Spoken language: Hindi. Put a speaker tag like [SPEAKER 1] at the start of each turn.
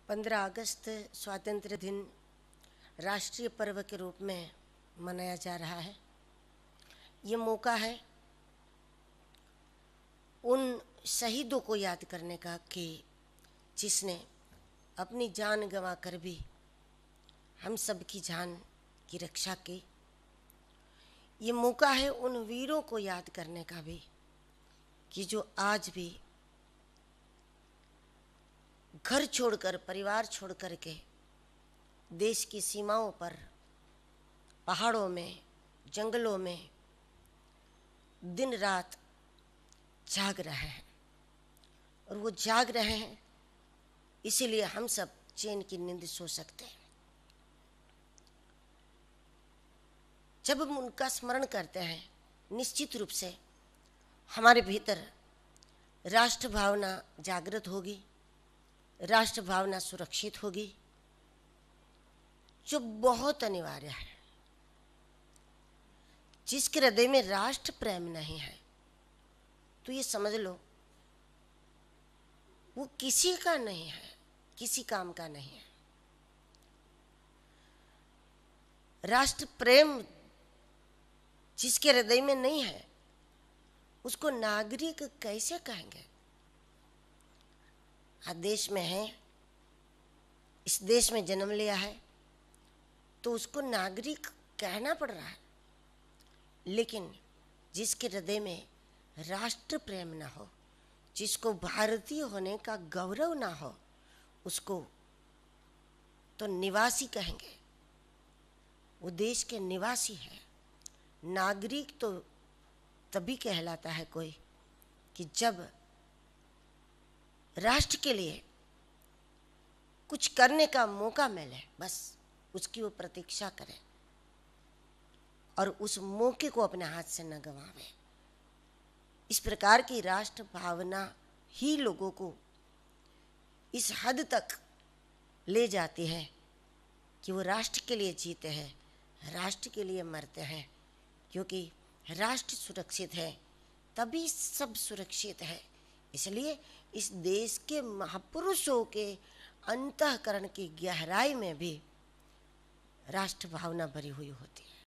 [SPEAKER 1] 15 अगस्त स्वातंत्र्य दिन राष्ट्रीय पर्व के रूप में मनाया जा रहा है। ये मौका है उन शहीदों को याद करने का कि जिसने अपनी जान गंवाकर भी हम सब की जान की रक्षा की। ये मौका है उन वीरों को याद करने का भी कि जो आज भी घर छोड़कर, परिवार छोड़कर के देश की सीमाओं पर, पहाड़ों में, जंगलों में दिन रात जाग रहे हैं। और वो जाग रहे हैं इसीलिए हम सब चैन की नींद सो सकते हैं। जब हम उनका स्मरण करते हैं, निश्चित रूप से हमारे भीतर राष्ट्र भावना जागृत होगी, राष्ट्र भावना सुरक्षित होगी, जो बहुत अनिवार्य है। जिसके हृदय में राष्ट्र प्रेम नहीं है तो ये समझ लो वो किसी का नहीं है, किसी काम का नहीं है। राष्ट्र प्रेम जिसके हृदय में नहीं है उसको नागरिक कैसे कहेंगे? आज देश में है, इस देश में जन्म लिया है तो उसको नागरिक कहना पड़ रहा है। लेकिन जिसके हृदय में राष्ट्र प्रेम ना हो, जिसको भारतीय होने का गौरव ना हो, उसको तो निवासी कहेंगे। वो देश के निवासी है। नागरिक तो तभी कहलाता है कोई कि जब राष्ट्र के लिए कुछ करने का मौका मिले, बस उसकी वो प्रतीक्षा करे और उस मौके को अपने हाथ से न गंवावे। इस प्रकार की राष्ट्र भावना ही लोगों को इस हद तक ले जाती है कि वो राष्ट्र के लिए जीते हैं, राष्ट्र के लिए मरते हैं। क्योंकि राष्ट्र सुरक्षित है तभी सब सुरक्षित है। इसलिए इस देश के महापुरुषों के अंतःकरण की गहराई में भी राष्ट्र भावना भरी हुई होती है।